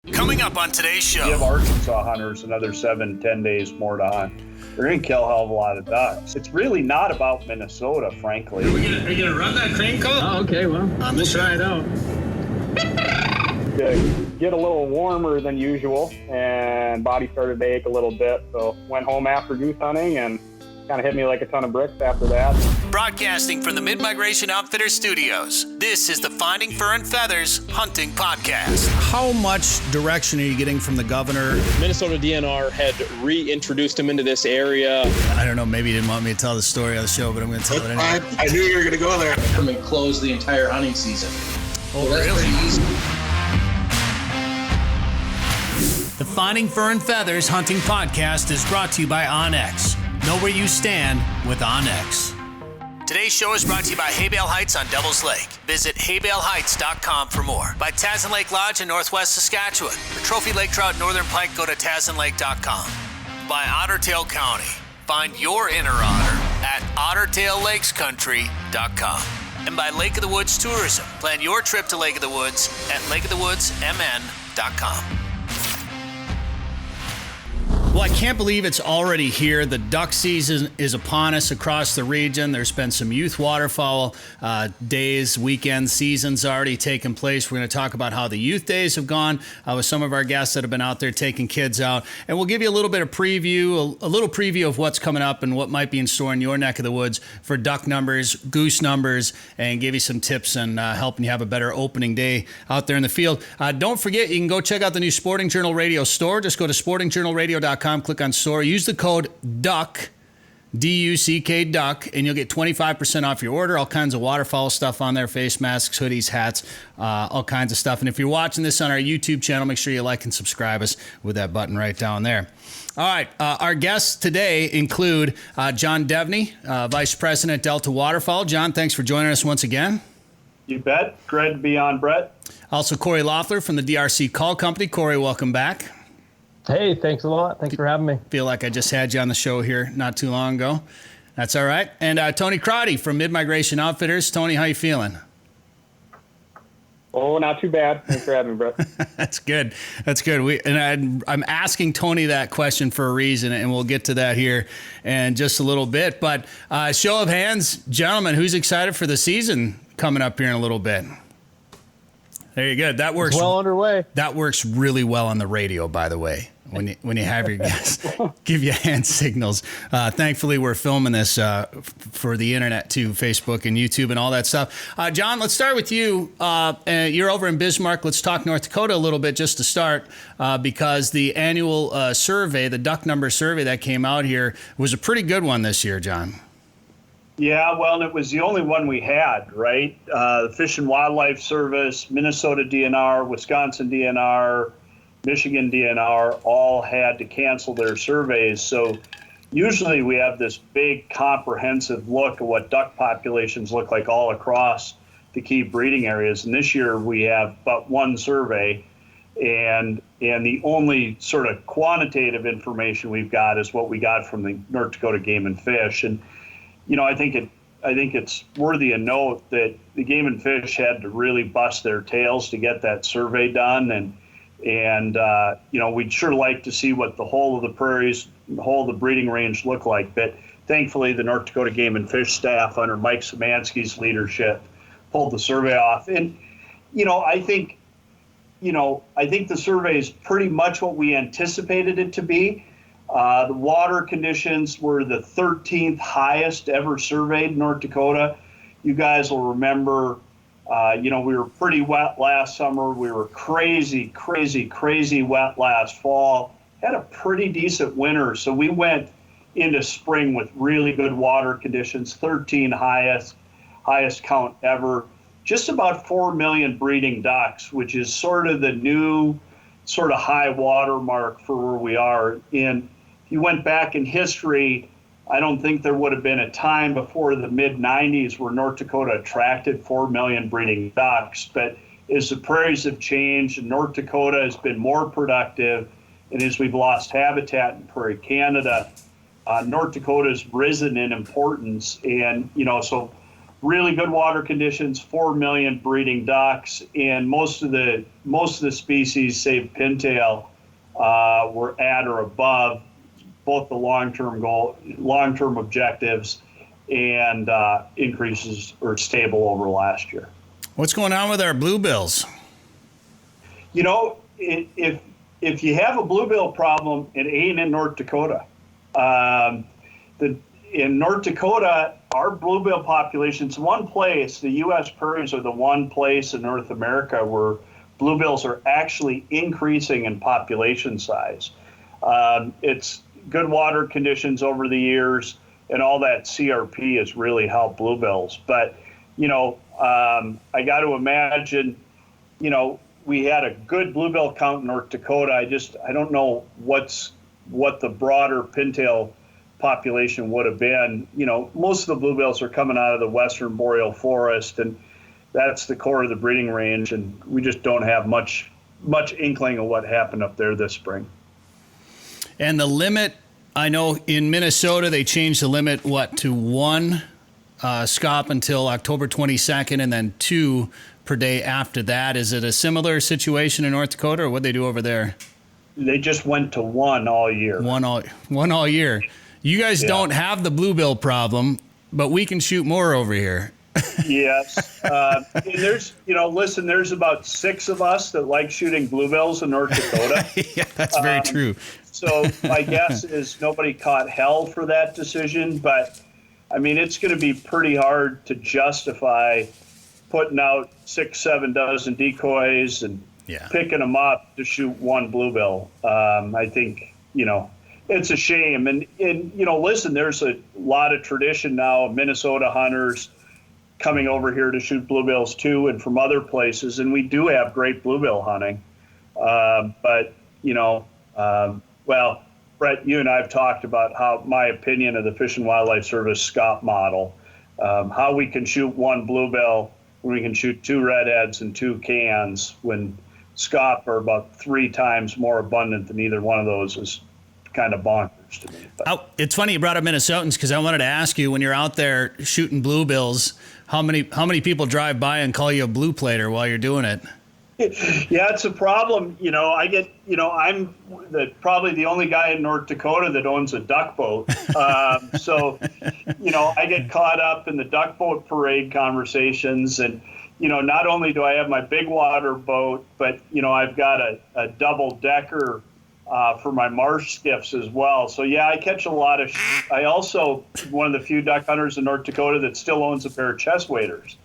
Coming up on today's show. Give Arkansas hunters another 7-10 days more to hunt. They're going to kill a hell of a lot of ducks. It's really not about Minnesota, frankly. Are you going to run that crane call? Oh, okay, well, we'll try it out. Get a little warmer than usual, and body started to ache a little bit, so went home after goose hunting and kind of hit me like a ton of bricks after that. Broadcasting from the Mid-Migration Outfitters Studios, this is the Finding Fur and Feathers Hunting Podcast. How much direction are you getting from the governor? Minnesota DNR had reintroduced him into this area. I don't know, maybe you didn't want me to tell the story on the show, but I'm going to tell it anyway. I knew you were going to go there. Come and close the entire hunting season. Oh, that's really? pretty easy. The Finding Fur and Feathers Hunting Podcast is brought to you by OnX. Know where you stand with OnX. Today's show is brought to you by Haybale Heights on Devil's Lake. Visit haybaleheights.com for more. By Tazin Lake Lodge in Northwest Saskatchewan. For Trophy Lake Trout Northern Pike, go to tazinlake.com. By Ottertail County. Find your inner otter at ottertaillakescountry.com. And by Lake of the Woods Tourism. Plan your trip to Lake of the Woods at lakeofthewoodsmn.com. Well, I can't believe it's already here. The duck season is upon us across the region. There's been some youth waterfowl days, weekend seasons already taking place. We're going to talk about how the youth days have gone with some of our guests that have been out there taking kids out. And we'll give you a little bit of preview, a little preview of what's coming up and what might be in store in your neck of the woods for duck numbers, goose numbers, and give you some tips and helping you have a better opening day out there in the field. Don't forget, you can go check out the new Sporting Journal Radio store. Just go to sportingjournalradio.com. Click on store. Use the code DUCK, D-U-C-K, DUCK, and you'll get 25% off your order. All kinds of waterfowl stuff on there, face masks, hoodies, hats, all kinds of stuff. And if you're watching this on our YouTube channel, make sure you like and subscribe us with that button right down there. All right, our guests today include John Devney, Vice President, Delta Waterfowl. John, thanks for joining us once again. You bet. Glad to be on, Bret. Also, Cory Loeffler from the DRC Call Company. Cory, welcome back. Hey, thanks a lot. Thanks for having me. Feel like I just had you on the show here not too long ago. That's all right. And Tony Crotty from Mid-Migration Outfitters. Tony, how you feeling? Oh, not too bad. Thanks for having me, Brett. That's good. That's good. I'm asking Tony that question for a reason, and we'll get to that here in just a little bit. But show of hands, gentlemen, who's excited for the season coming up here in a little bit? There you go. That works. It's well underway. That works really well on the radio, by the way. When you have your guests give you hand signals. Thankfully, we're filming this for the internet too, Facebook and YouTube and all that stuff. John, let's start with you. You're over in Bismarck. Let's talk North Dakota a little bit just to start, because the annual survey, the duck number survey that came out here, was a pretty good one this year, John. Yeah, well, and it was the only one we had, right? The Fish and Wildlife Service, Minnesota DNR, Wisconsin DNR, Michigan DNR all had to cancel their surveys. So usually we have this big comprehensive look at what duck populations look like all across the key breeding areas. And this year we have but one survey, and the only sort of quantitative information we've got is what we got from the North Dakota Game and Fish. And you know, I think it's worthy of note that the Game and Fish had to really bust their tails to get that survey done, and you know, we'd sure like to see what the whole of the prairies, the whole of the breeding range look like. But thankfully, the North Dakota Game and Fish staff under Mike Szymanski's leadership pulled the survey off. And you know, I think the survey is pretty much what we anticipated it to be. The water conditions were the 13th highest ever surveyed in North Dakota. You guys will remember, we were pretty wet last summer. We were crazy wet last fall. Had a pretty decent winter. So we went into spring with really good water conditions, 13 highest count ever. Just about 4 million breeding ducks, which is sort of the new sort of high water mark for where we are. And if you went back in history, I don't think there would have been a time before the mid-90s where North Dakota attracted 4 million breeding ducks. But as the prairies have changed and North Dakota has been more productive, and as we've lost habitat in Prairie Canada, North Dakota has risen in importance. And, you know, so really good water conditions, 4 million breeding ducks, and most of the species, save pintail, were at or above both the long-term objectives, and increases or stable over last year. What's going on with our bluebills? You know, if you have a bluebill problem, it ain't in North Dakota. In North Dakota, our bluebill population's one place. The U.S. prairies are the one place in North America where bluebills are actually increasing in population size. It's good water conditions over the years, and all that CRP has really helped bluebills. But, you know, I got to imagine, you know, we had a good bluebill count in North Dakota. I don't know what the broader pintail population would have been. You know, most of the bluebills are coming out of the western boreal forest, and that's the core of the breeding range, and we just don't have much inkling of what happened up there this spring. And the limit, I know in Minnesota they changed the limit, to 1 scop until October 22nd, and then 2 per day after that. Is it a similar situation in North Dakota, or what they do over there? They just went to 1 all year. One all year. You guys don't have the bluebill problem, but we can shoot more over here. Yes. And there's about 6 of us that like shooting bluebills in North Dakota. Yeah, that's very true. So my guess is nobody caught hell for that decision, but I mean, it's going to be pretty hard to justify putting out 6-7 dozen decoys and picking them up to shoot 1 bluebill. I think, you know, it's a shame. And, you know, listen, there's a lot of tradition now of Minnesota hunters coming over here to shoot bluebills too, and from other places. And we do have great bluebill hunting. But, you know, well, Bret, you and I have talked about how my opinion of the Fish and Wildlife Service SCOP model, how we can shoot 1 bluebill when we can shoot 2 redheads and 2 cans, when SCOP are about 3 times more abundant than either one of those, is kind of bonkers to me. It's funny you brought up Minnesotans, because I wanted to ask you, when you're out there shooting bluebills, how many people drive by and call you a blue plater while you're doing it? Yeah, it's a problem. You know, I'm probably the only guy in North Dakota that owns a duck boat. So, you know, I get caught up in the duck boat parade conversations. And, you know, not only do I have my big water boat, but, you know, I've got a double decker for my marsh skiffs as well. So, yeah, I catch a lot of I also one of the few duck hunters in North Dakota that still owns a pair of chest waders.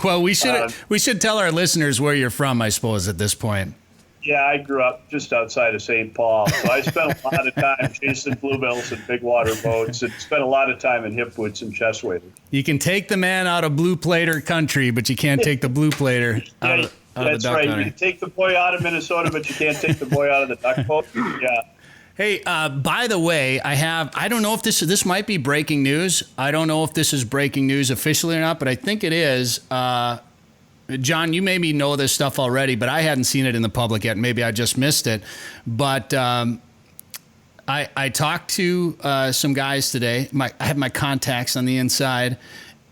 Well, we should tell our listeners where you're from, I suppose, at this point. Yeah, I grew up just outside of St. Paul, so I spent a lot of time chasing bluebills and big water boats, and spent a lot of time in hip boots and chest waders. You can take the man out of blue plater country, but you can't take the blue plater out of the duck right. hunter. You can take the boy out of Minnesota, but you can't take the boy out of the duck boat. Yeah. Hey, by the way, I don't know if this might be breaking news. I don't know if this is breaking news officially or not, but I think it is. John, you maybe know this stuff already, but I hadn't seen it in the public yet. Maybe I just missed it. But I talked to some guys today. I have my contacts on the inside.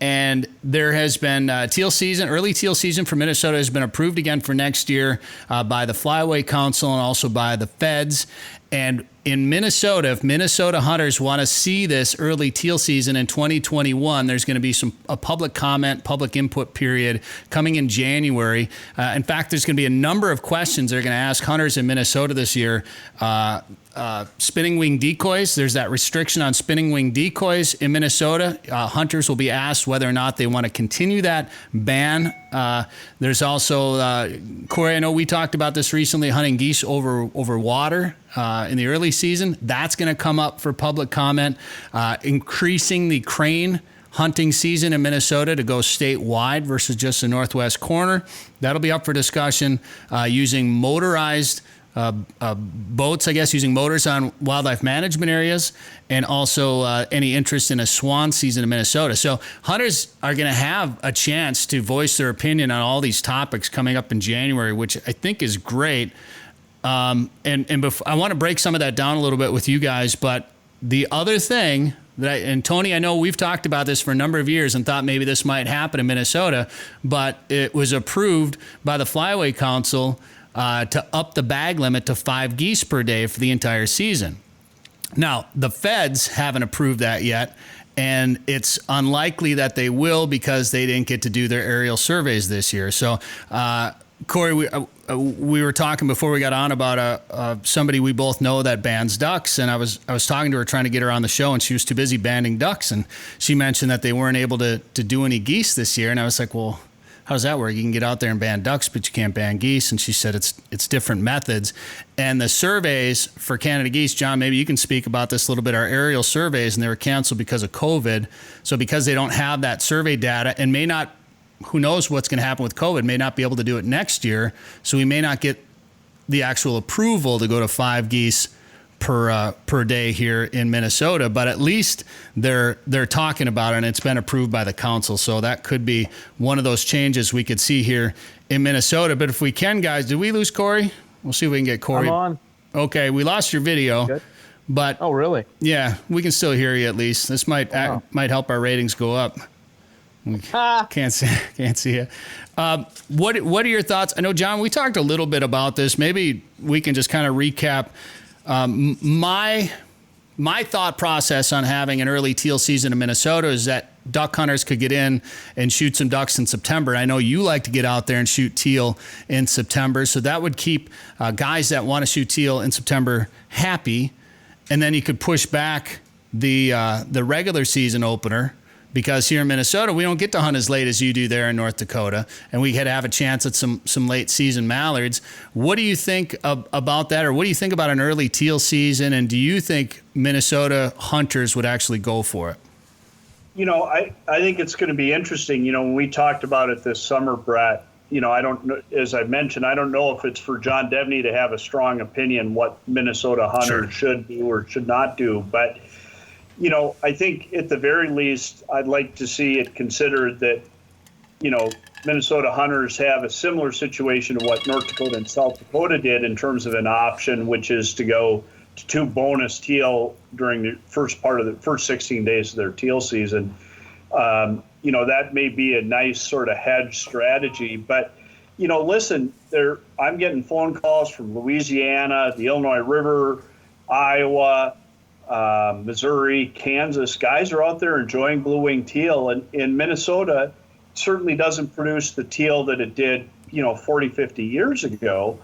And there has been early teal season for Minnesota has been approved again for next year by the Flyway Council and also by the feds. And in Minnesota, if Minnesota hunters want to see this early teal season in 2021, there's going to be a public comment, public input period coming in January. In fact, there's going to be a number of questions they're going to ask hunters in Minnesota this year. Spinning wing decoys. There's that restriction on spinning wing decoys in Minnesota. Hunters will be asked whether or not they want to continue that ban. There's also, Cory, I know we talked about this recently, hunting geese over water in the early season. That's going to come up for public comment. Increasing the crane hunting season in Minnesota to go statewide versus just the northwest corner. That'll be up for discussion. Using motorized boats, I guess, using motors on wildlife management areas, and also any interest in a swan season in Minnesota. So hunters are going to have a chance to voice their opinion on all these topics coming up in January, which I think is great. And I want to break some of that down a little bit with you guys, but the other thing and Tony, I know we've talked about this for a number of years and thought maybe this might happen in Minnesota, but it was approved by the Flyway Council to up the bag limit to 5 geese per day for the entire season. Now, the feds haven't approved that yet, and it's unlikely that they will because they didn't get to do their aerial surveys this year. So, Cory, we were talking before we got on about somebody we both know that bans ducks, and I was talking to her trying to get her on the show, and she was too busy banning ducks, and she mentioned that they weren't able to do any geese this year, and I was like, well, how does that work? You can get out there and ban ducks, but you can't ban geese. And she said it's different methods. And the surveys for Canada geese, John, maybe you can speak about this a little bit. Our aerial surveys, and they were canceled because of COVID. So because they don't have that survey data and may not, who knows what's going to happen with COVID, may not be able to do it next year. So we may not get the actual approval to go to 5 geese per day here in Minnesota, but at least they're talking about it, and it's been approved by the council. So that could be one of those changes we could see here in Minnesota. But if we can, guys, did we lose Cory? We'll see if we can get Cory. I'm on. Okay, we lost your video. Good. But oh, really? Yeah, we can still hear you at least. This might help our ratings go up. Can't see you. What are your thoughts? I know, John, we talked a little bit about this. Maybe we can just kind of recap. My thought process on having an early teal season in Minnesota is that duck hunters could get in and shoot some ducks in September. I know you like to get out there and shoot teal in September, so that would keep guys that want to shoot teal in September happy, and then you could push back the regular season opener. Because here in Minnesota, we don't get to hunt as late as you do there in North Dakota, and we had to have a chance at some late season mallards. What do you think about that, or what do you think about an early teal season, and do you think Minnesota hunters would actually go for it? You know, I think it's going to be interesting. You know, when we talked about it this summer, Bret, you know, I don't know, as I mentioned, I don't know if it's for John Devney to have a strong opinion what Minnesota hunters should do or should not do, but you know, I think at the very least, I'd like to see it considered that, you know, Minnesota hunters have a similar situation to what North Dakota and South Dakota did in terms of an option, which is to go to 2 bonus teal during the first 16 days of their teal season. You know, that may be a nice sort of hedge strategy. But, you know, listen, I'm getting phone calls from Louisiana, the Illinois River, Iowa, Missouri, Kansas. Guys are out there enjoying blue-winged teal, and in Minnesota certainly doesn't produce the teal that it did, you know, 40, 50 years ago.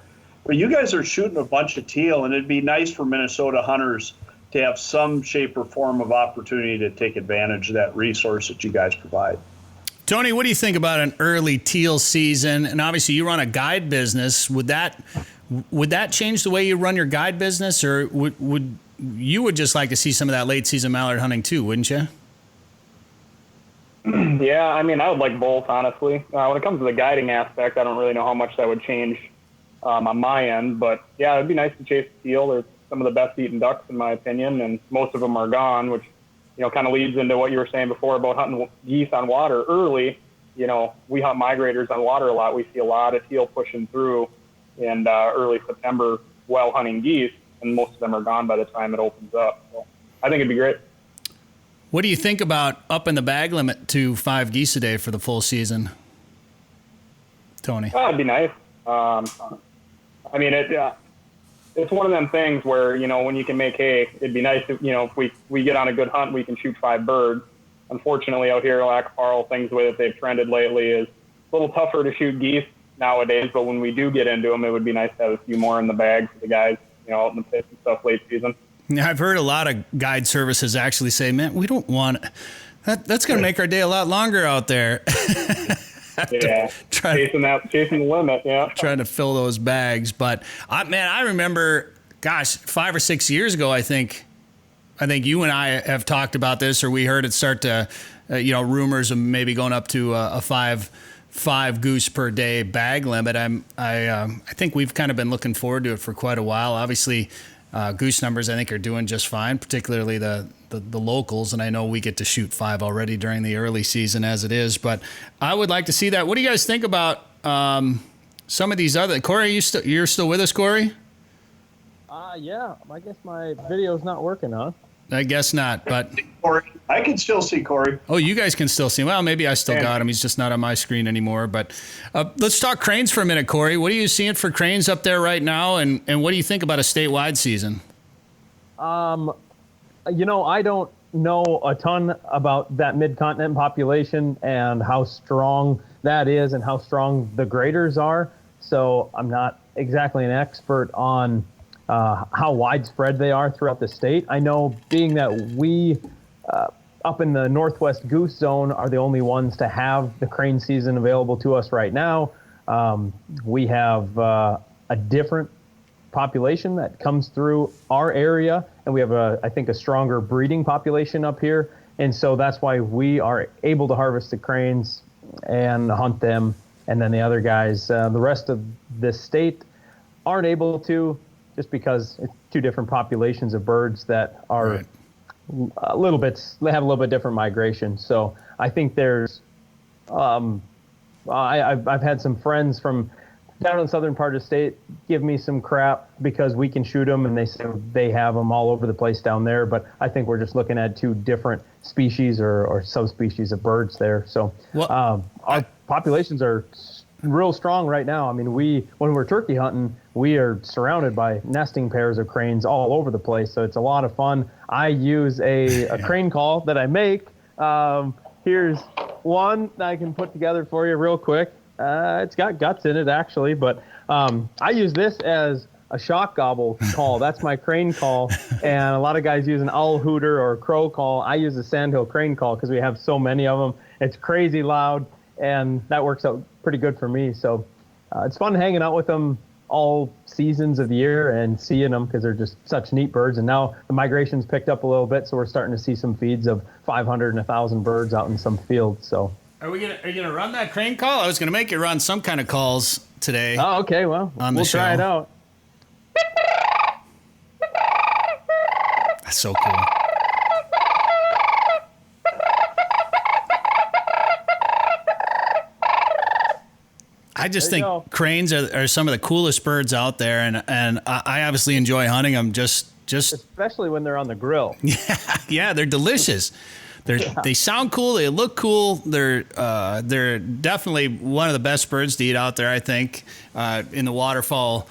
But you guys are shooting a bunch of teal, and it'd be nice for Minnesota hunters to have some shape or form of opportunity to take advantage of that resource that you guys provide. Tony, what do you think about an early teal season? And obviously you run a guide business. Would that change the way you run your guide business, or would you would just like to see some of that late season mallard hunting too, wouldn't you? Yeah, I mean, I would like both, honestly. When it comes to the guiding aspect, I don't really know how much that would change on my end. But, yeah, it'd be nice to chase teal. They're some of the best eaten ducks, in my opinion, and most of them are gone, which, you know, kind of leads into what you were saying before about hunting geese on water early. You know, we hunt migrators on water a lot. We see a lot of teal pushing through in early September while hunting geese, and most of them are gone by the time it opens up. So I think it'd be great. What do you think about upping the bag limit to 5 geese a day for the full season, Tony? It'd be nice. I mean, it's one of them things where, you know, when you can make hay, it'd be nice if, you know, if we get on a good hunt, we can shoot 5 birds. Unfortunately, out here, lack of parle, things the way that they've trended lately is a little tougher to shoot geese nowadays. But when we do get into them, it would be nice to have a few more in the bag for the guys, you know, out in the pits and stuff late season. Yeah, I've heard a lot of guide services actually say, man, we don't want that. That's going to make our day a lot longer out there. Yeah, chasing the limit, yeah. Trying to fill those bags. But, I remember, gosh, 5 or 6 years ago, I think you and I have talked about this, or we heard it start to, rumors of maybe going up to a five goose per day bag limit. I think we've kind of been looking forward to it for quite a while. Obviously, goose numbers I think are doing just fine, particularly the locals, and I know we get to shoot 5 already during the early season as it is. But I would like to see that. What do you guys think about some of these other? Cory, you're still with us, Cory? Yeah. I guess my video's not working, huh? I guess not. But Cory, I can still see Cory. oh, you guys can still see him. Well, maybe I still got him. He's just not on my screen anymore. But let's talk cranes for a minute, Cory. What are you seeing for cranes up there right now, and what do you think about a statewide season? I don't know a ton about that mid-continent population and how strong that is and how strong the graders are. So I'm not exactly an expert on how widespread they are throughout the state. I know being that we up in the Northwest Goose Zone are the only ones to have the crane season available to us right now. We have a different population that comes through our area, and we have I think a stronger breeding population up here, and so that's why we are able to harvest the cranes and hunt them, and then the other guys, the rest of the state, aren't able to, just because it's two different populations of birds that are a little bit, they have a little bit different migration. So I think there's I've had some friends from down in the southern part of the state give me some crap because we can shoot them, and they say they have them all over the place down there. But I think we're just looking at two different species or subspecies of birds there. So our populations are real strong right now. I mean, when we're turkey hunting, we are surrounded by nesting pairs of cranes all over the place. So it's a lot of fun. I use a crane call that I make. Here's one that I can put together for you real quick. It's got guts in it, actually, but I use this as a shock gobble call. That's my crane call, and a lot of guys use an owl hooter or a crow call. I use a sandhill crane call because we have so many of them. It's crazy loud, and that works out pretty good for me. So it's fun hanging out with them all seasons of the year and seeing them because they're just such neat birds. And now the migration's picked up a little bit, so we're starting to see some feeds of 500 and 1,000 birds out in some fields. So. Are you gonna run that crane call? I was gonna make you run some kind of calls today. Oh, okay. Well, we'll try it out. That's so cool. I just think cranes are some of the coolest birds out there, and I obviously enjoy hunting them. Just especially when they're on the grill. Yeah, they're delicious. They sound cool. They look cool. They're definitely one of the best birds to eat out there, I think, in the waterfowl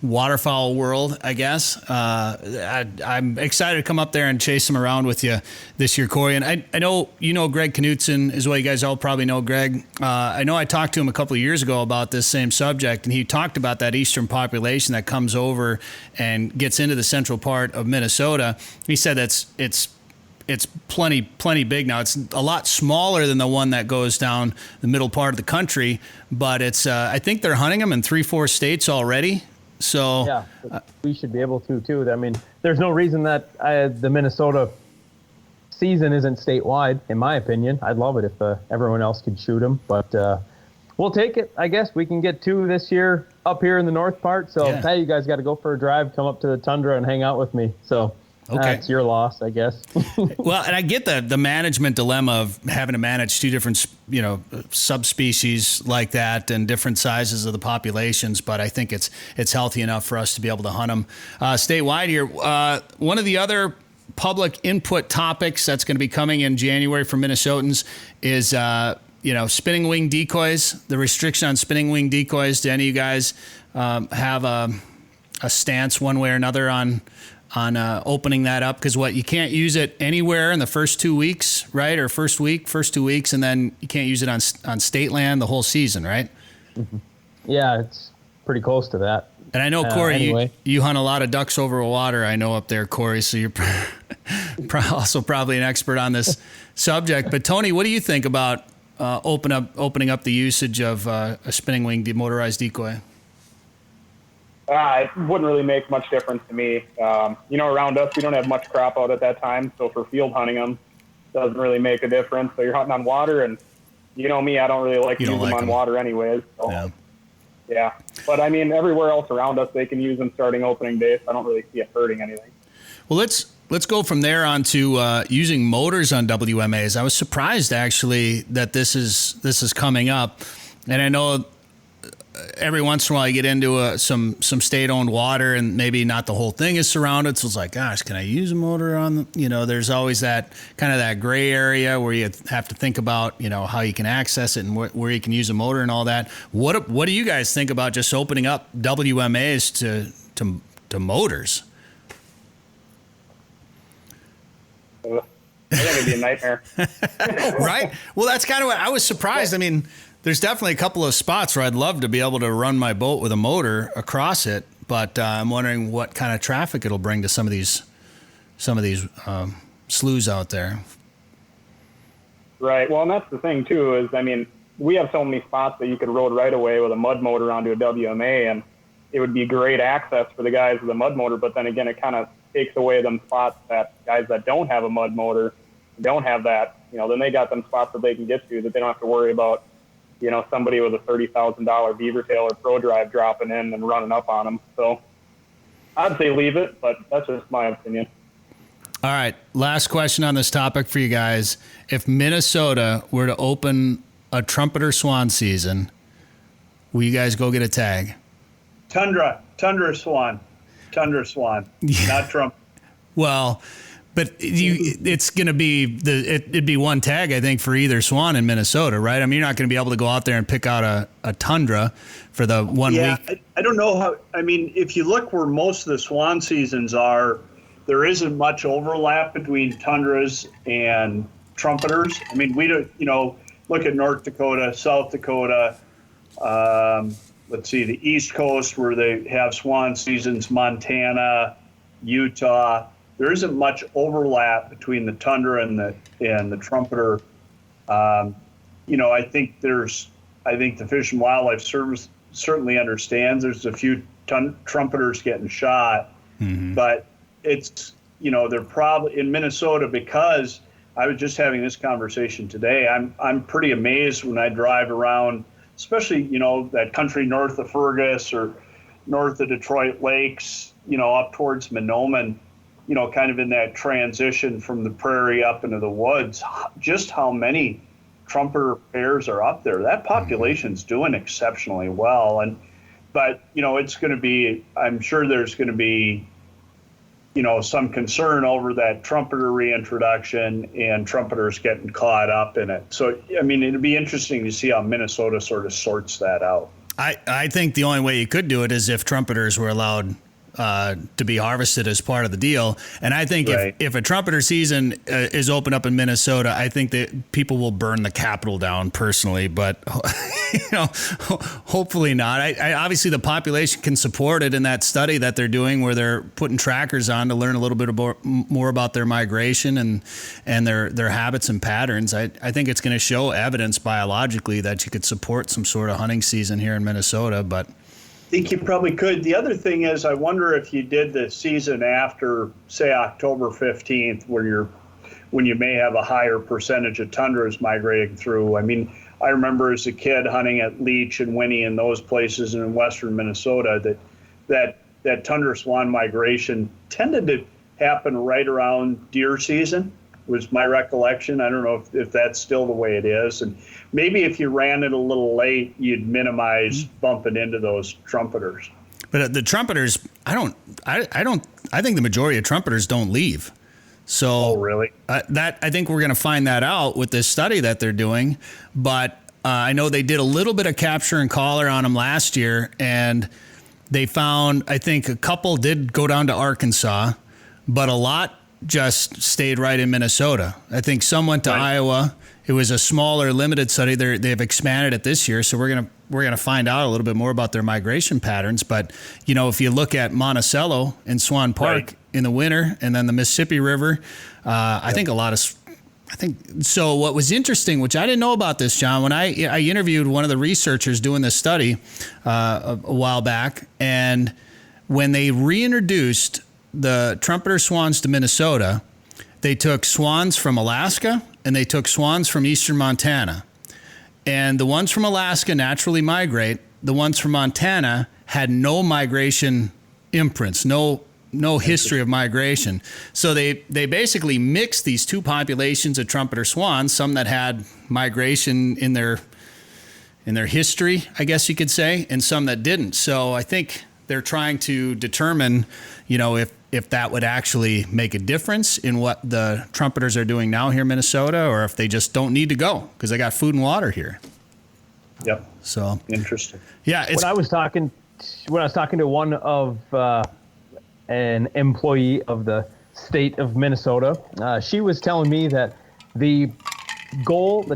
world, I guess. I'm excited to come up there and chase them around with you this year, Cory. And I know you know Greg Knutson as well. You guys all probably know Greg. I know I talked to him a couple of years ago about this same subject, and he talked about that eastern population that comes over and gets into the central part of Minnesota. He said it's plenty big now. It's a lot smaller than the one that goes down the middle part of the country, but it's I think they're hunting them in 3-4 states already. So yeah, we should be able to too. I mean, there's no reason that the Minnesota season isn't statewide, in my opinion. I'd love it if everyone else could shoot them, but we'll take it. I guess we can get 2 this year up here in the north part. So hey, you guys got to go for a drive, come up to the tundra and hang out with me. So. Okay. It's your loss, I guess. Well, and I get the management dilemma of having to manage 2 different, subspecies like that and different sizes of the populations. But I think it's healthy enough for us to be able to hunt them statewide here. One of the other public input topics that's going to be coming in January for Minnesotans is, spinning wing decoys. The restriction on spinning wing decoys. Do any of you guys have a stance one way or another on opening that up? Because you can't use it anywhere in the first 2 weeks, right? Or first 2 weeks, and then you can't use it on state land the whole season, right? Mm-hmm. Yeah, it's pretty close to that. And I know, Cory, anyway. you hunt a lot of ducks over water, I know, up there, Cory, so you're also probably an expert on this subject. But Tony, what do you think about opening up the usage of a spinning wing motorized decoy? It wouldn't really make much difference to me. Around us, we don't have much crop out at that time. So for field hunting them, doesn't really make a difference. So you're hunting on water, and you know me, I don't really like to use them on water anyways. So, yeah. But I mean, everywhere else around us, they can use them starting opening day. So I don't really see it hurting anything. Well, let's go from there on to using motors on WMAs. I was surprised actually that this is coming up, and I know every once in a while you get into some state-owned water, and maybe not the whole thing is surrounded. So it's like, gosh, can I use a motor on? There's always that kind of that gray area where you have to think about, how you can access it and where you can use a motor and all that. What do you guys think about just opening up WMAs to motors? I think it'd be a nightmare. Right? Well, that's kind of what I was surprised. I mean, there's definitely a couple of spots where I'd love to be able to run my boat with a motor across it, but I'm wondering what kind of traffic it'll bring to some of these sloughs out there. Right. Well, and that's the thing too. Is we have so many spots that you could road right away with a mud motor onto a WMA, and it would be great access for the guys with a mud motor. But then again, it kind of takes away them spots that guys that don't have a mud motor don't have that. Then they got them spots that they can get to that they don't have to worry about. Somebody with a $30,000 beaver tail or pro drive dropping in and running up on them. So I'd say leave it, but that's just my opinion. All right. Last question on this topic for you guys. If Minnesota were to open a trumpeter swan season, will you guys go get a tag? Tundra swan, not Trump. Well, but it's going to be it'd be one tag, I think, for either swan in Minnesota, right? I mean, you're not going to be able to go out there and pick out a tundra for the 1 week. I don't know how. I mean, if you look where most of the swan seasons are, there isn't much overlap between tundras and trumpeters. I mean, we don't. Look at North Dakota, South Dakota. Let's see, the East Coast where they have swan seasons, Montana, Utah. There isn't much overlap between the tundra and the trumpeter. I think the Fish and Wildlife Service certainly understands there's a few trumpeters getting shot, but it's they're probably in Minnesota, because I was just having this conversation today. I'm pretty amazed when I drive around, especially that country north of Fergus or north of Detroit Lakes, up towards Mahnomen. Kind of in that transition from the prairie up into the woods, just how many trumpeter pairs are up there. That population's doing exceptionally well. But it's going to be, I'm sure there's going to be, some concern over that trumpeter reintroduction and trumpeters getting caught up in it. So, I mean, it'd be interesting to see how Minnesota sort of sorts that out. I think the only way you could do it is if trumpeters were allowed to be harvested as part of the deal. And I think if a trumpeter season is open up in Minnesota, I think that people will burn the Capitol down personally, but hopefully not. I obviously the population can support it in that study that they're doing where they're putting trackers on to learn a little bit more about their migration and their habits and patterns. I think it's going to show evidence biologically that you could support some sort of hunting season here in Minnesota, but I think you probably could. The other thing is, I wonder if you did the season after, say, October 15th, when you may have a higher percentage of tundras migrating through. I mean, I remember as a kid hunting at Leech and Winnie and those places in western Minnesota that tundra swan migration tended to happen right around deer season, was my recollection. I don't know if that's still the way it is. And maybe if you ran it a little late, you'd minimize bumping into those trumpeters. But the trumpeters, I think the majority of trumpeters don't leave. So really? I think we're going to find that out with this study that they're doing. But I know they did a little bit of capture and collar on them last year, and they found, I think a couple did go down to Arkansas, but a lot just stayed right in Minnesota. I think some went to Iowa. It was a smaller, limited study. They've expanded it this year, so we're gonna find out a little bit more about their migration patterns. But if you look at Monticello and Swan Park in the winter, and then the Mississippi River, I think so. What was interesting, which I didn't know about this, John, when I interviewed one of the researchers doing this study a while back, and when they reintroduced the trumpeter swans to Minnesota, they took swans from Alaska and they took swans from eastern Montana. And the ones from Alaska naturally migrate. The ones from Montana had no migration imprints, no history of migration. So they basically mixed these two populations of trumpeter swans, some that had migration in their in their history, I guess you could say, and some that didn't. So I think they're trying to determine, if that would actually make a difference in what the trumpeters are doing now here in Minnesota, or if they just don't need to go because they got food and water here. Yep. So interesting. Yeah. When I was talking to one of an employee of the state of Minnesota, she was telling me that the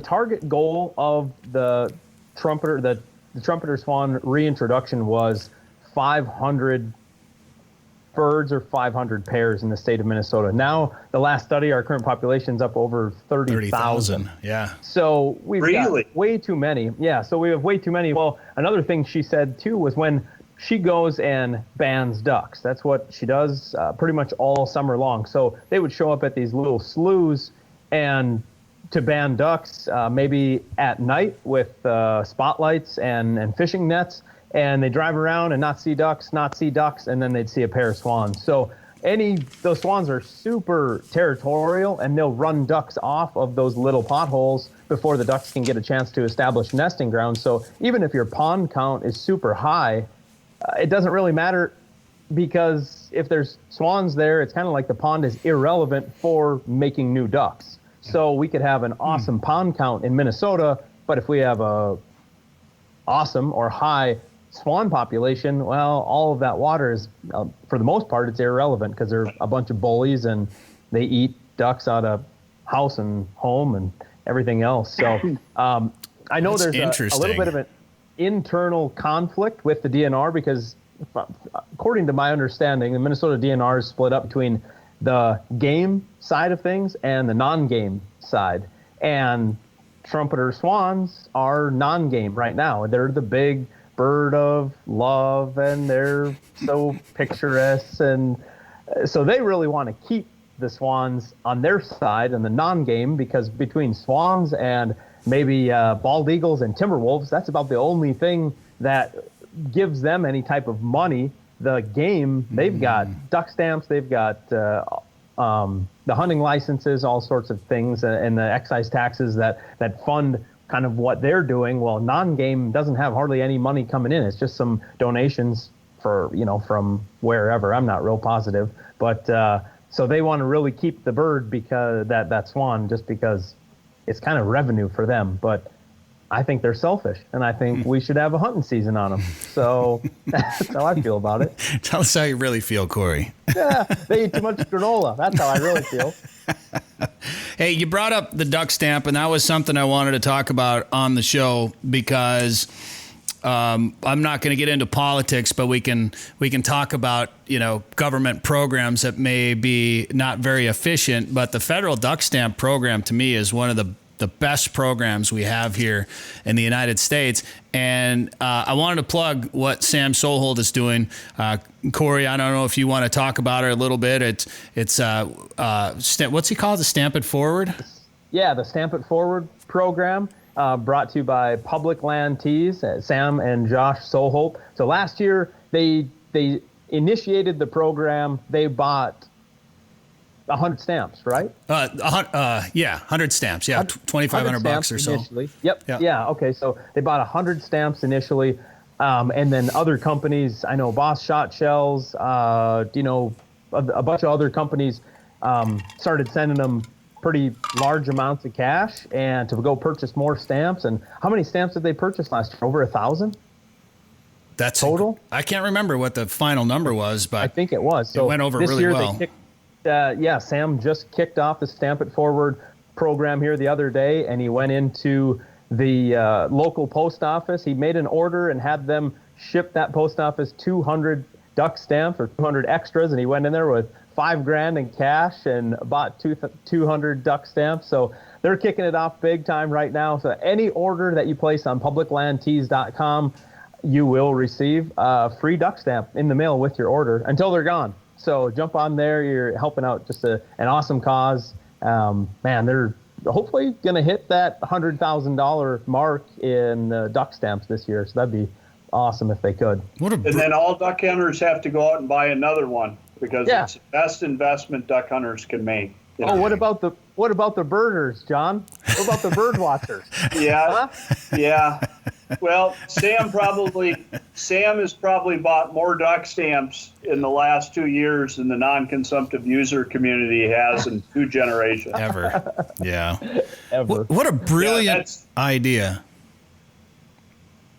target goal of the trumpeter swan reintroduction was 500 birds or 500 pairs in the state of Minnesota. Now, the last study, our current population's up over 30,000. Yeah. So we've got way too many. Yeah, so we have way too many. Well, another thing she said, too, was when she goes and bans ducks. That's what she does pretty much all summer long. So they would show up at these little sloughs and to ban ducks, maybe at night with spotlights and fishing nets. And they drive around and not see ducks, and then they'd see a pair of swans. So those swans are super territorial, and they'll run ducks off of those little potholes before the ducks can get a chance to establish nesting grounds. So even if your pond count is super high, it doesn't really matter, because if there's swans there, it's kind of like the pond is irrelevant for making new ducks. So we could have an awesome pond count in Minnesota, but if we have a awesome or high swan population, well, all of that water is, for the most part, it's irrelevant, because they're a bunch of bullies and they eat ducks out of house and home and everything else. So I know there's a little bit of an internal conflict with the DNR, because according to my understanding, the Minnesota DNR is split up between the game side of things and the non-game side. And trumpeter swans are non-game right now. They're the big bird of love, and they're so picturesque, and so they really want to keep the swans on their side and the non-game, because between swans and maybe bald eagles and timber wolves, that's about the only thing that gives them any type of money. The game, they've got duck stamps, they've got the hunting licenses, all sorts of things, and the excise taxes that fund kind of what they're doing. Well, non-game doesn't have hardly any money coming in. It's just some donations from wherever. I'm not real positive, but so they want to really keep the bird, because that swan, just because it's kind of revenue for them. But I think they're selfish, and I think we should have a hunting season on them. So that's how I feel about it. Tell us how you really feel, Cory. Yeah, they eat too much granola. That's how I really feel. Hey, you brought up the duck stamp, and that was something I wanted to talk about on the show, because I'm not going to get into politics, but we can talk about government programs that may be not very efficient. But the federal duck stamp program, to me, is one of the best programs we have here in the United States. And I wanted to plug what Sam Sohold is doing. Cory, I don't know if you want to talk about it a little bit. It's what's he called? The Stamp It Forward? Yeah, the Stamp It Forward program, brought to you by Public Land Tees, Sam and Josh Sohold. So last year, they initiated the program. They bought 100 stamps, right? 100 stamps. Yeah, $2,500 or so. Initially. Yep. Yeah. Okay. So they bought 100 stamps initially, and then other companies. I know Boss Shot Shells. A bunch of other companies started sending them pretty large amounts of cash and to go purchase more stamps. And how many stamps did they purchase last year? Over 1,000. That's total. I can't remember what the final number was, but I think it was. So it went over really well. Sam just kicked off the Stamp It Forward program here the other day, and he went into the local post office. He made an order and had them ship that post office 200 duck stamps or 200 extras, and he went in there with $5,000 in cash and bought 200 duck stamps. So they're kicking it off big time right now. So any order that you place on publiclandtees.com, you will receive a free duck stamp in the mail with your order until they're gone. So jump on there. You're helping out just an awesome cause. Man, they're hopefully going to hit that $100,000 mark in duck stamps this year. So that'd be awesome if they could. And then all duck hunters have to go out and buy another one, because it's the best investment duck hunters can make. Oh, what about the birders, John? What about the bird watchers? Yeah. Well, Sam has probably bought more duck stamps in the last 2 years than the non-consumptive user community has in 2 generations. Ever. Yeah. Ever. What a brilliant idea.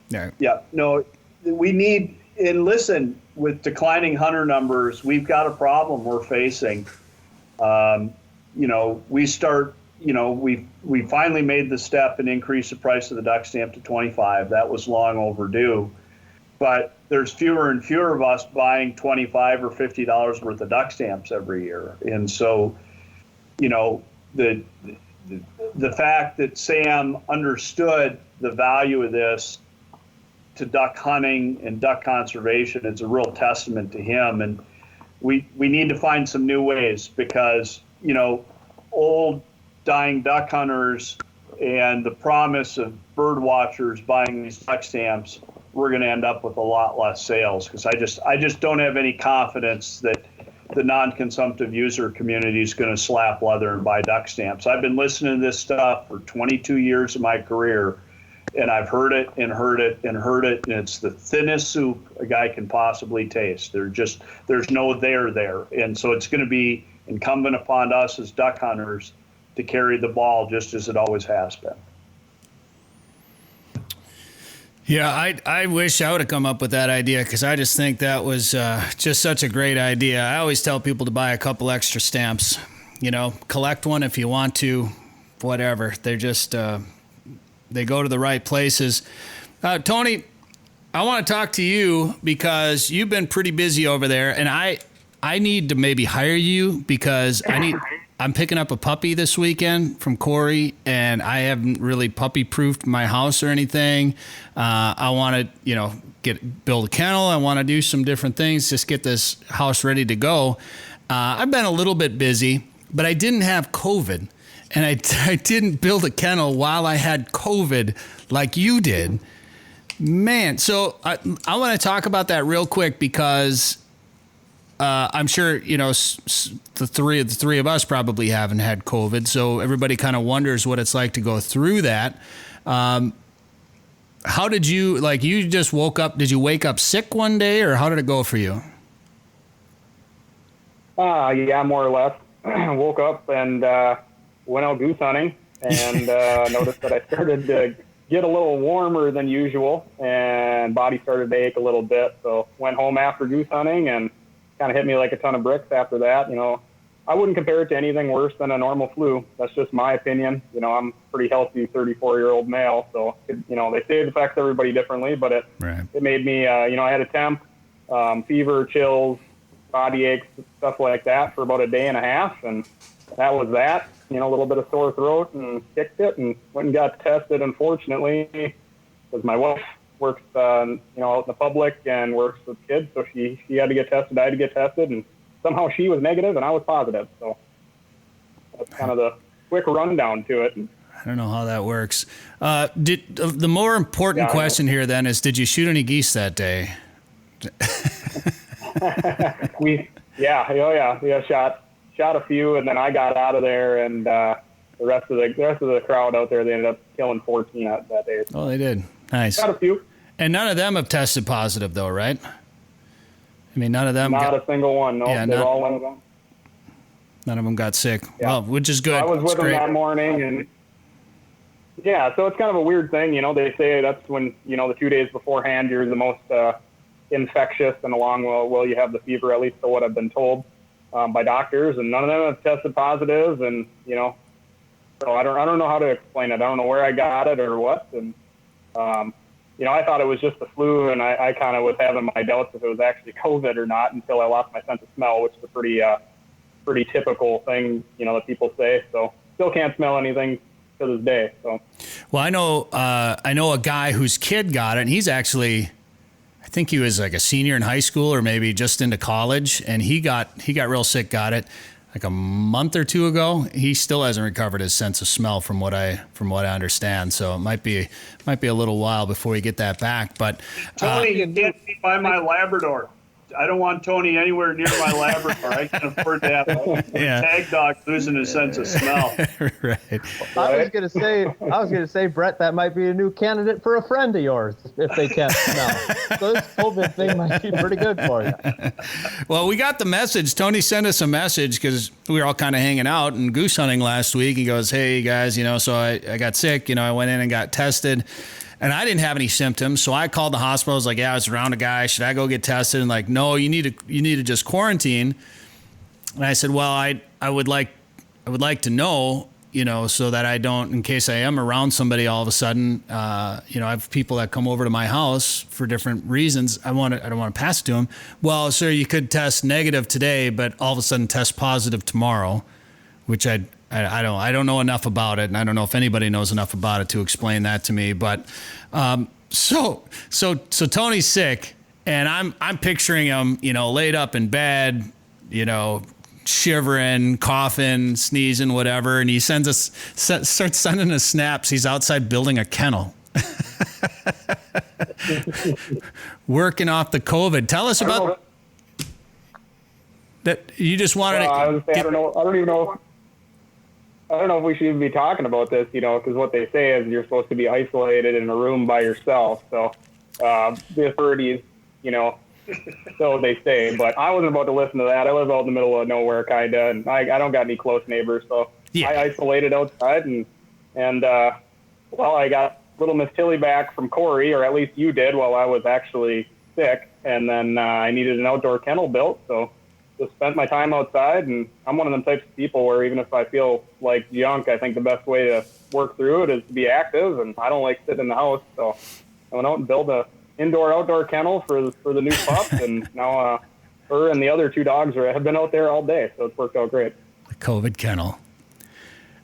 Yeah. No, we need, and listen, with declining hunter numbers, we've got a problem we're facing. We finally made the step and increased the price of the duck stamp to $25. That was long overdue. But there's fewer and fewer of us buying $25 or $50 worth of duck stamps every year. And so, the fact that Sam understood the value of this to duck hunting and duck conservation is a real testament to him. And we need to find some new ways because, old dying duck hunters and the promise of bird watchers buying these duck stamps, we're going to end up with a lot less sales because I just don't have any confidence that the non-consumptive user community is going to slap leather and buy duck stamps. I've been listening to this stuff for 22 years of my career, and I've heard it and heard it and heard it, and it's the thinnest soup a guy can possibly taste. There's no there. And so it's going to be incumbent upon us as duck hunters to carry the ball just as it always has been. Yeah, I wish I would have come up with that idea because I just think that was just such a great idea. I always tell people to buy a couple extra stamps. Collect one if you want to, whatever. They're just, they go to the right places. Tony, I want to talk to you because you've been pretty busy over there, and I need to maybe hire you because I'm picking up a puppy this weekend from Cory, and I haven't really puppy-proofed my house or anything. I want to, build a kennel. I want to do some different things, just get this house ready to go. I've been a little bit busy, but I didn't have COVID, and I didn't build a kennel while I had COVID like you did. Man, so I want to talk about that real quick because I'm sure, the three of us probably haven't had COVID, so everybody kind of wonders what it's like to go through that. How did you, you just woke up, did you wake up sick one day, or how did it go for you? Yeah, more or less. Woke up and went out goose hunting and noticed that I started to get a little warmer than usual and body started to ache a little bit. So went home after goose hunting and kind of hit me like a ton of bricks after that. I wouldn't compare it to anything worse than a normal flu. That's just my opinion. I'm a pretty healthy 34-year-old male. So, they say it affects everybody differently, but it made me, I had a temp, fever, chills, body aches, stuff like that for about a day and a half. And that was that, a little bit of sore throat and kicked it and went and got tested, unfortunately, because my wife works, out in the public and works with kids. So she had to get tested. I had to get tested, and somehow she was negative and I was positive. So that's kind of the quick rundown to it. I don't know how that works. The more important question here then is, did you shoot any geese that day? We shot a few, and then I got out of there, and the rest of the crowd out there, they ended up killing 14 that day. Oh, they did. Nice. Shot a few. And none of them have tested positive, though, right? I mean, none of them. Not a single one. No, yeah, they all went down. None of them got sick. Yeah. Well, which is good. I was with them that morning, and so it's kind of a weird thing. They say that's when the 2 days beforehand you're the most infectious, and along you have the fever, at least to what I've been told by doctors, and none of them have tested positive, and so I don't know how to explain it. I don't know where I got it or what, and I thought it was just the flu, and I kind of was having my doubts if it was actually COVID or not until I lost my sense of smell, which is a pretty typical thing, that people say. So still can't smell anything to this day. So, well, I know a guy whose kid got it, and he's actually, I think he was like a senior in high school or maybe just into college, and he got real sick, got it like a month or two ago. He still hasn't recovered his sense of smell from what I understand. So it might be a little while before we get that back. But Tony, you can't be by my Labrador. Tony anywhere near my Labrador. I can afford to have a tag dog losing his sense of smell. Right. I was gonna say, Brett, that might be a new candidate for a friend of yours if they can't smell. So this COVID thing might be pretty good for you. Well, we got the message. Tony sent us a message because we were all kind of hanging out and goose hunting last week. He goes, "Hey guys, so I got sick. I went in and got tested." And I didn't have any symptoms, so I called the hospital. I was like, "Yeah, I was around a guy. Should I go get tested?" And like, "No, you need to just quarantine." And I said, "Well, I would like to know, so that I don't, in case I am around somebody all of a sudden, I have people that come over to my house for different reasons. I don't want to pass it to them. Well, sir, you could test negative today, but all of a sudden test positive tomorrow," which I don't know enough about it, and I don't know if anybody knows enough about it to explain that to me. But so Tony's sick, and I'm picturing him, laid up in bed, shivering, coughing, sneezing, whatever, and he starts sending us snaps. He's outside building a kennel, working off the COVID. Tell us about that. You just wanted to. I don't know if we should even be talking about this, because what they say is you're supposed to be isolated in a room by yourself. So the authorities, so they say. But I wasn't about to listen to that. I live out in the middle of nowhere, kind of, and I don't got any close neighbors. So I isolated outside, and I got little Miss Tilly back from Cory, or at least you did, while I was actually sick. And then I needed an outdoor kennel built, so just spent my time outside. And I'm one of them types of people where even if I feel like junk, I think the best way to work through it is to be active, and I don't like sitting in the house. So I went out and built a indoor-outdoor kennel for the new pup, and now her and the other two dogs have been out there all day, so it's worked out great. The COVID kennel.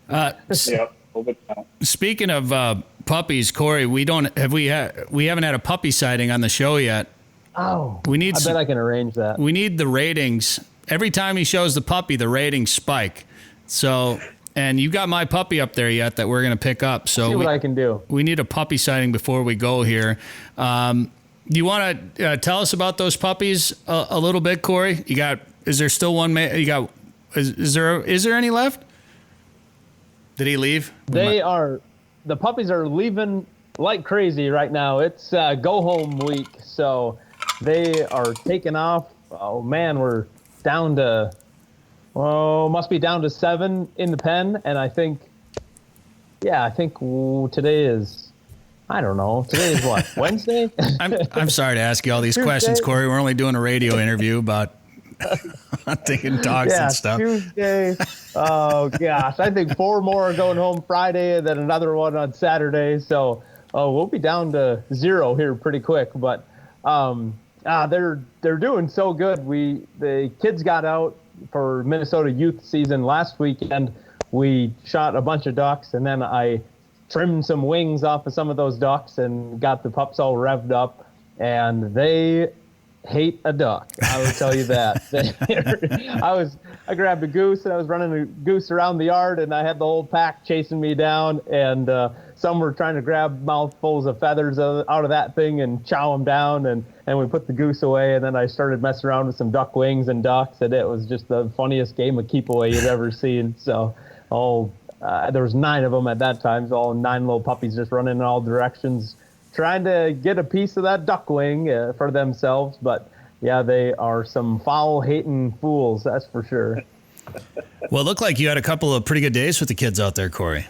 COVID kennel. Speaking of puppies, Cory, we haven't had a puppy sighting on the show yet. Oh, I bet I can arrange that. We need the ratings. Every time he shows the puppy, the ratings spike. So, and you got my puppy up there yet that we're going to pick up. So see what I can do. We need a puppy sighting before we go here. You want to tell us about those puppies a little bit, Cory? Is there still one? Is there any left? Did he leave? The puppies are leaving like crazy right now. It's go home week. So they are taking off. Oh man, we're down to, must be down to 7 in the pen. And I think today is, I don't know. Today is what, Wednesday? I'm sorry to ask you all these questions, Cory. We're only doing a radio interview about hunting and dogs and stuff. Tuesday. Oh gosh, I think 4 more are going home Friday, and then another one on Saturday. So we'll be down to 0 here pretty quick. But they're doing so good. The kids got out for Minnesota youth season last weekend. We shot a bunch of ducks, and then I trimmed some wings off of some of those ducks and got the pups all revved up, and they hate a duck. I will tell you that. I grabbed a goose, and I was running a goose around the yard, and I had the whole pack chasing me down, and some were trying to grab mouthfuls of feathers out of that thing and chow them down, and we put the goose away, and then I started messing around with some duck wings and ducks, and it was just the funniest game of keep away you'd ever seen. So there was 9 of them at that time, so all 9 little puppies just running in all directions, trying to get a piece of that duck wing for themselves. But yeah, they are some fowl-hating fools, that's for sure. Well, it looked like you had a couple of pretty good days with the kids out there, Cory.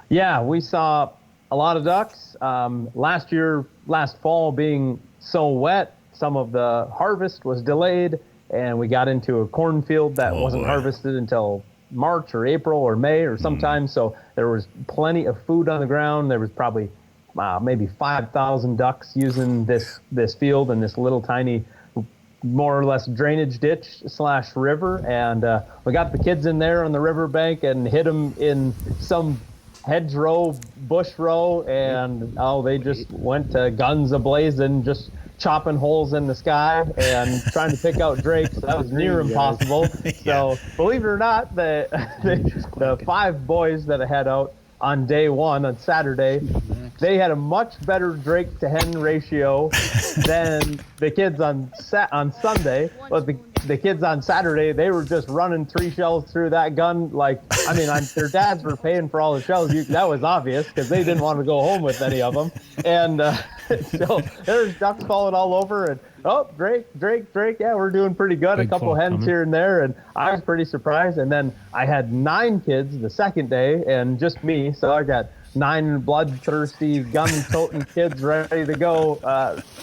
Yeah, we saw a lot of ducks. Last fall being so wet, some of the harvest was delayed, and we got into a cornfield that wasn't harvested until March or April or May or sometime. So there was plenty of food on the ground. There was probably maybe 5,000 ducks using this field and this little tiny, more or less drainage ditch / river. And we got the kids in there on the riverbank and hit them in some hedgerow, bush row, and they just went to guns a-blazing, just chopping holes in the sky and trying to pick out drakes. That was near impossible. So believe it or not, the 5 boys that I had out on day 1 on Saturday they had a much better drake to hen ratio than the kids on Sunday. But the kids on Saturday, they were just running 3 shells through that gun. Like, I mean, their dads were paying for all the shells. That was obvious because they didn't want to go home with any of them. And so there's ducks falling all over. And Drake. Yeah, we're doing pretty good. A couple hens here and there. And I was pretty surprised. And then I had 9 kids the second day and just me. So I got 9 bloodthirsty, gun-toting kids ready to go,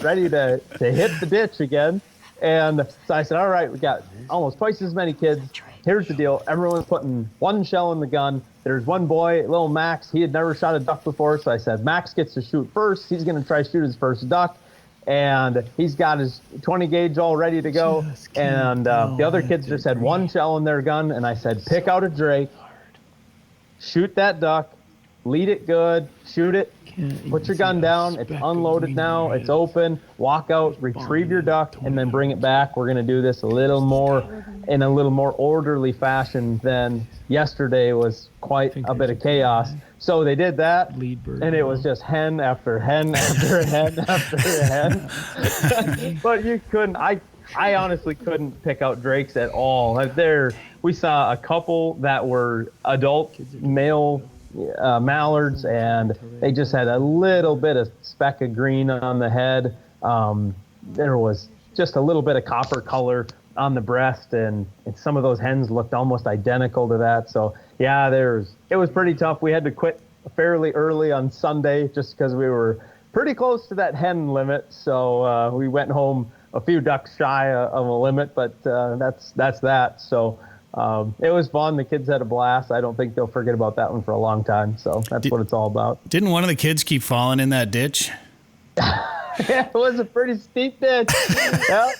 ready to hit the ditch again. And so I said, all right, we got almost twice as many kids. Here's the deal. Everyone's putting 1 shell in the gun. There's one boy, little Max. He had never shot a duck before. So I said, Max gets to shoot first. He's going to try to shoot his first duck. And he's got his 20 gauge all ready to go. And the other kids just had 1 shell in their gun. And I said, pick out a drake, shoot that duck, lead it good, shoot it, put your gun down. It's unloaded now. It's open. Walk out, retrieve your duck, and then bring it back. We're going to do this in a little more orderly fashion than yesterday was quite a bit of chaos. So they did that, and it was just hen after hen after hen after hen. But you couldn't. I honestly couldn't pick out drakes at all. We saw a couple that were adult male mallards, and they just had a little bit of speck of green on the head. There was just a little bit of copper color on the breast, and some of those hens looked almost identical to that. So yeah, it was pretty tough. We had to quit fairly early on Sunday just because we were pretty close to that hen limit. So we went home a few ducks shy of a limit, but that's that. So it was fun. The kids had a blast. I don't think they'll forget about that one for a long time. So that's what it's all about. Didn't one of the kids keep falling in that ditch? Yeah, it was a pretty steep ditch. Yeah,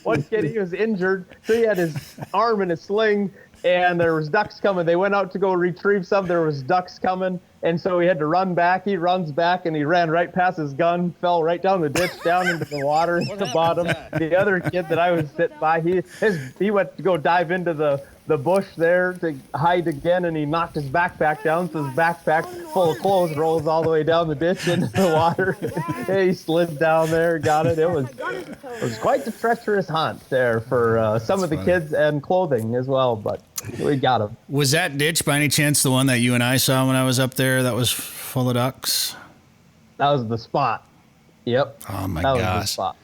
one kid, he was injured, so he had his arm in a sling, and there was ducks coming. They went out to go retrieve some. There was ducks coming, and so he had to run back. He runs back, and he ran right past his gun, fell right down the ditch, down into the water at the bottom. The other kid that I was sitting by, he went to go dive into the bush there to hide again, and he knocked his backpack down, so his backpack full of clothes rolls all the way down the ditch into the water. He slid down there, got it. It was quite the treacherous hunt there for some of the kids and clothing as well, but we got him. Was that ditch by any chance the one that you and I saw when I was up there that was full of ducks? That was the spot. Yep. Oh my gosh. That was the spot.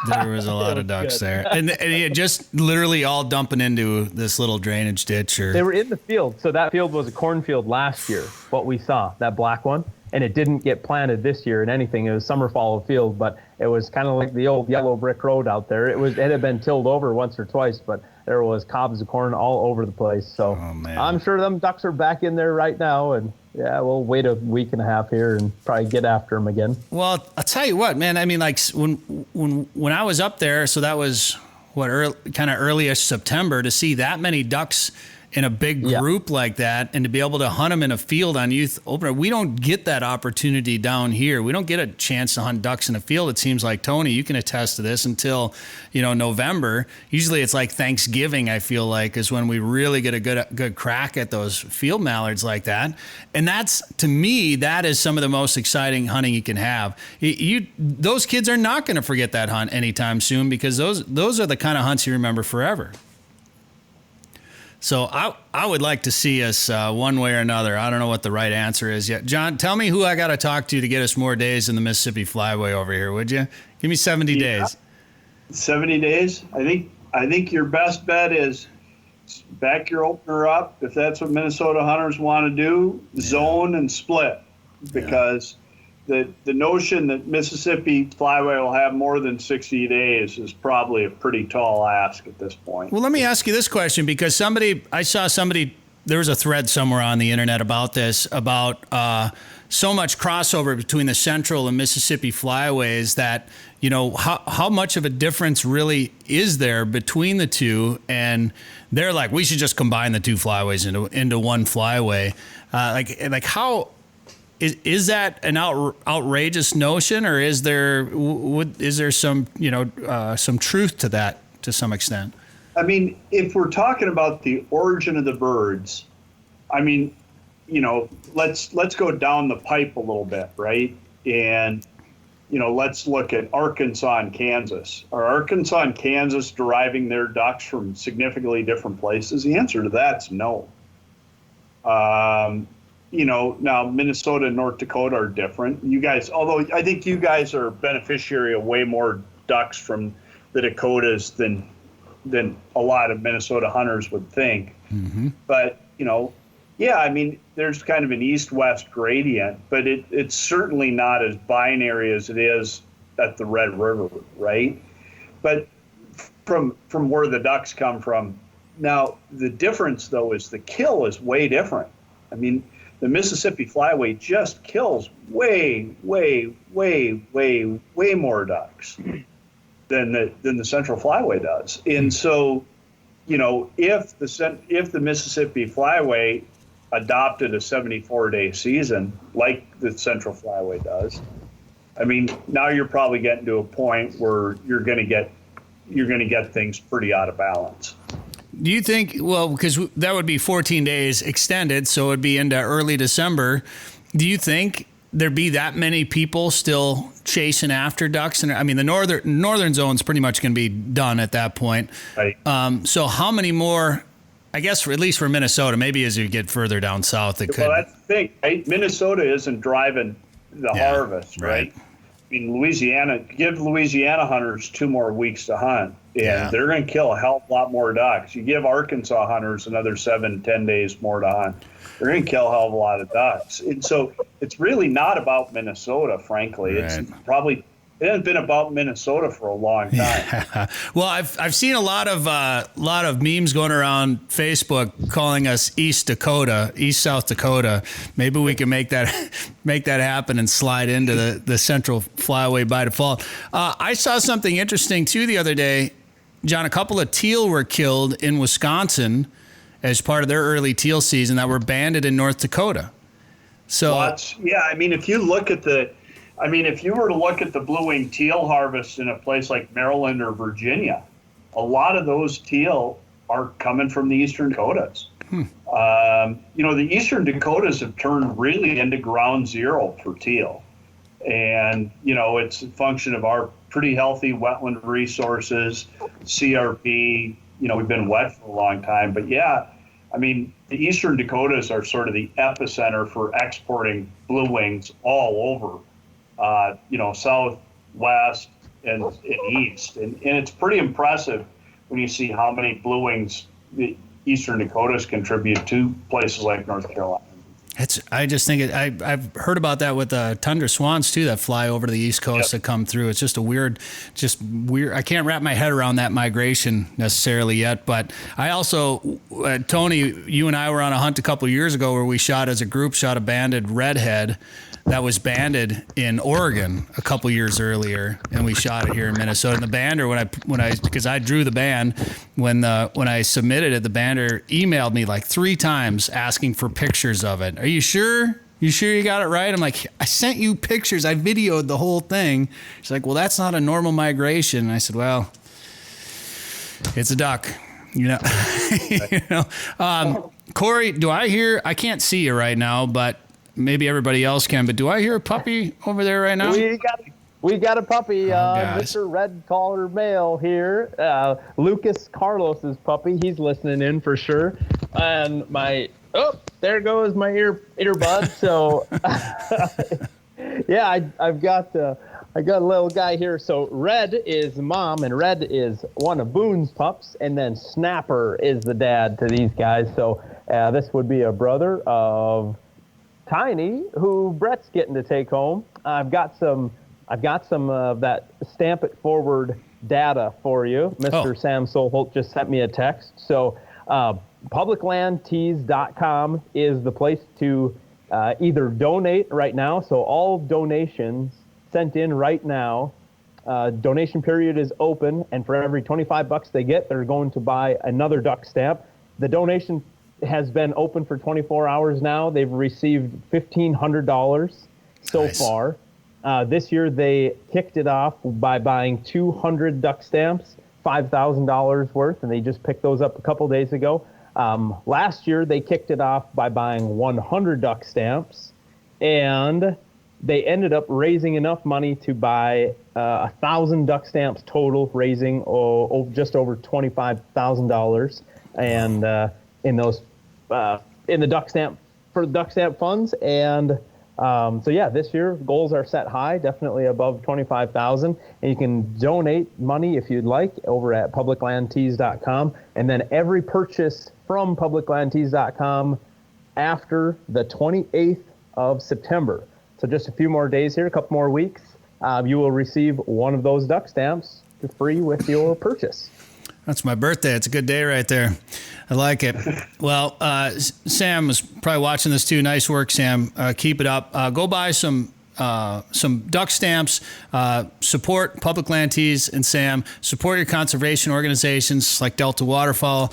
There was a lot of ducks there. And it just literally all dumping into this little drainage ditch. They were in the field. So that field was a cornfield last year, what we saw, that black one. And it didn't get planted this year in anything. It was summer fallow field, but it was kind of like the old yellow brick road out there. It had been tilled over once or twice, but there was cobs of corn all over the place. So I'm sure them ducks are back in there right now, and yeah, we'll wait a week and a half here and probably get after them again. Well, I'll tell you what, man. I mean, like when I was up there, so that was kind of early-ish September, to see that many ducks in a big group like that, and to be able to hunt them in a field on youth opener. We don't get that opportunity down here. We don't get a chance to hunt ducks in a field. It seems like, Tony, you can attest to this, until, November. Usually it's like Thanksgiving, I feel like, is when we really get a good crack at those field mallards like that. And that's, to me, that is some of the most exciting hunting you can have. Those kids are not going to forget that hunt anytime soon, because those are the kind of hunts you remember forever. So I would like to see us one way or another. I don't know what the right answer is yet. John, tell me who I got to talk to get us more days in the Mississippi Flyway over here, would you? Give me 70 days. 70 days? I think your best bet is back your opener up. If that's what Minnesota hunters want to do, zone and split. Because the notion that Mississippi Flyway will have more than 60 days is probably a pretty tall ask at this point. Well, let me ask you this question, because I saw somebody, there was a thread somewhere on the internet about this, about so much crossover between the Central and Mississippi Flyways that, how much of a difference really is there between the two? And they're like, we should just combine the two flyways into one flyway. Like how... Is that an outrageous notion, or is there some some truth to that to some extent? I mean, if we're talking about the origin of the birds, I mean, let's go down the pipe a little bit, right? And let's look at Arkansas and Kansas. Are Arkansas and Kansas deriving their ducks from significantly different places? The answer to that's no. Now Minnesota and North Dakota are different. You guys, although I think you guys are beneficiary of way more ducks from the Dakotas than a lot of Minnesota hunters would think. Mm-hmm. But, there's kind of an east-west gradient, but it's certainly not as binary as it is at the Red River, right? But from where the ducks come from. Now, the difference, though, is the kill is way different. I mean, the Mississippi flyway just kills way, way, way, way, way more ducks than the Central Flyway does. And so, if the Mississippi flyway adopted a 74-day season like the Central Flyway does, I mean, now you're probably getting to a point where you're going to get things pretty out of balance. Do you think, because that would be 14 days extended, so it would be into early December. Do you think there'd be that many people still chasing after ducks? And I mean, the northern zone's pretty much going to be done at that point. Right. So how many more, I guess, at least for Minnesota, maybe as you get further down south, it could. Well, that's the thing, right? Minnesota isn't driving the harvest, right? I mean, give Louisiana hunters 2 more weeks to hunt, and they're going to kill a hell of a lot more ducks. You give Arkansas hunters another 7-10 days more to hunt, they're going to kill a hell of a lot of ducks. And so it's really not about Minnesota, frankly. Right. It's probably it hasn't been about Minnesota for a long time. Yeah. Well, I've seen a lot of memes going around Facebook calling us East South Dakota. Maybe we can make that happen and slide into the Central Flyway by default. I saw something interesting too the other day, John. A couple of teal were killed in Wisconsin as part of their early teal season that were banded in North Dakota. So I mean, if you were to look at the blue-winged teal harvest in a place like Maryland or Virginia, a lot of those teal are coming from the Eastern Dakotas. The Eastern Dakotas have turned really into ground zero for teal. And, it's a function of our pretty healthy wetland resources, CRP. We've been wet for a long time. But, the Eastern Dakotas are sort of the epicenter for exporting blue wings all over. South, west, and east. And it's pretty impressive when you see how many blue wings the Eastern Dakotas contribute to places like North Carolina. I just think I've heard about that with tundra swans too that fly over to the East Coast that come through. It's just weird. I can't wrap my head around that migration necessarily yet. But I also, Tony, you and I were on a hunt a couple of years ago where we shot a banded redhead that was banded in Oregon a couple years earlier, and we shot it here in Minnesota. And the bander, because I drew the band, when I submitted it, the bander emailed me like 3 times asking for pictures of it. Are you sure? You sure you got it right? I'm like, I sent you pictures. I videoed the whole thing. She's like, well, that's not a normal migration. And I said, well, it's a duck. Cory, do I hear? I can't see you right now, but maybe everybody else can, but do I hear a puppy over there right now? We got a puppy, Mr. Red Collar Male here. Lucas Carlos's puppy. He's listening in for sure. And there goes my earbud. So I've got a little guy here. So Red is mom, and Red is one of Boone's pups, and then Snapper is the dad to these guys. So this would be a brother of Tiny, who Bret's getting to take home. I've got some of that Stamp It Forward data for you. Mr. Sam Solholt just sent me a text. So publiclandtees.com is the place to either donate right now. So all donations sent in right now, donation period is open, and for every $25 they get, they're going to buy another duck stamp. The donation has been open for 24 hours now. They've received $1,500 so far. This year they kicked it off by buying 200 duck stamps, $5,000 worth, and they just picked those up a couple days ago. Last year, they kicked it off by buying 100 duck stamps, and they ended up raising enough money to buy 1,000 duck stamps total, raising just over $25,000, and in the duck stamp funds. And this year goals are set high, definitely above 25,000, and you can donate money if you'd like over at publiclandtees.com. And then every purchase from publiclandtees.com after the 28th of September. So just a few more days here, a couple more weeks, you will receive one of those duck stamps for free with your purchase. That's my birthday. It's a good day right there. I like it. Well, Sam is probably watching this too. Nice work, Sam. Keep it up. Go buy some duck stamps. Support Public Land Tees and Sam. Support your conservation organizations like Delta Waterfowl.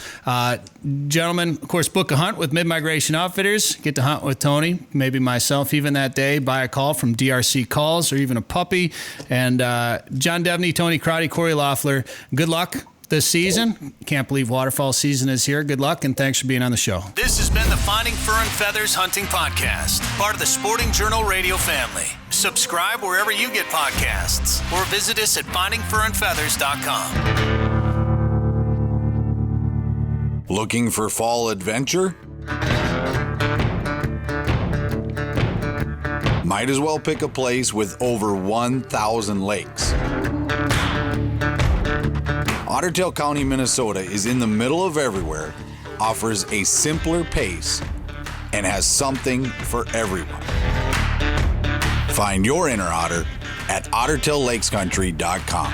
Gentlemen, of course, book a hunt with Mid-Migration Outfitters. Get to hunt with Tony, maybe myself even that day. Buy a call from DRC Calls or even a puppy. And John Devney, Tony Crotty, Cory Loeffler, good luck this season. Can't believe waterfowl season is here. Good luck, and thanks for being on the show. This has been the Finding Fur and Feathers Hunting Podcast, part of the Sporting Journal radio family. Subscribe wherever you get podcasts, or visit us at findingfurandfeathers.com. Looking for fall adventure? Might as well pick a place with over 1,000 lakes. Ottertail County, Minnesota is in the middle of everywhere, offers a simpler pace, and has something for everyone. Find your inner otter at ottertaillakescountry.com.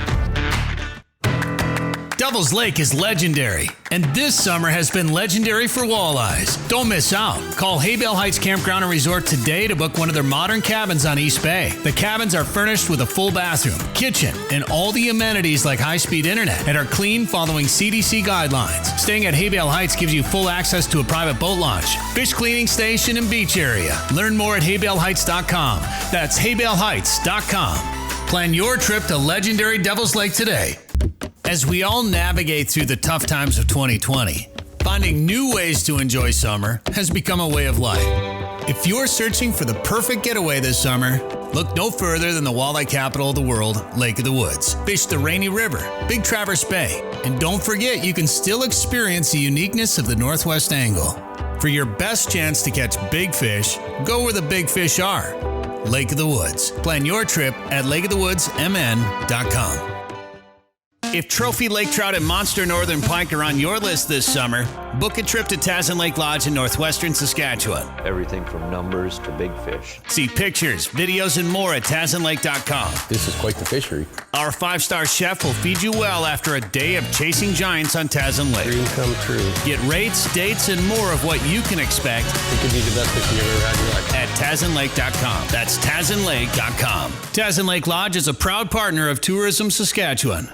Devil's Lake is legendary, and this summer has been legendary for walleyes. Don't miss out. Call Haybale Heights Campground and Resort today to book one of their modern cabins on East Bay. The cabins are furnished with a full bathroom, kitchen, and all the amenities like high-speed internet, and are clean following CDC guidelines. Staying at Haybale Heights gives you full access to a private boat launch, fish cleaning station, and beach area. Learn more at haybaleheights.com. That's haybaleheights.com. Plan your trip to legendary Devil's Lake today. As we all navigate through the tough times of 2020, finding new ways to enjoy summer has become a way of life. If you're searching for the perfect getaway this summer, look no further than the walleye capital of the world, Lake of the Woods. Fish the Rainy River, Big Traverse Bay, and don't forget you can still experience the uniqueness of the Northwest Angle. For your best chance to catch big fish, go where the big fish are. Lake of the Woods. Plan your trip at lakeofthewoodsmn.com. If trophy lake trout and monster northern pike are on your list this summer, book a trip to Tazin Lake Lodge in northwestern Saskatchewan. Everything from numbers to big fish. See pictures, videos, and more at TazinLake.com. This is quite the fishery. Our 5-star chef will feed you well after a day of chasing giants on Tazin Lake. Dream come true. Get rates, dates, and more of what you can expect. It could be the best fishing you've ever had in your life. At TazinLake.com. That's TazinLake.com. Tazin Lake Lodge is a proud partner of Tourism Saskatchewan.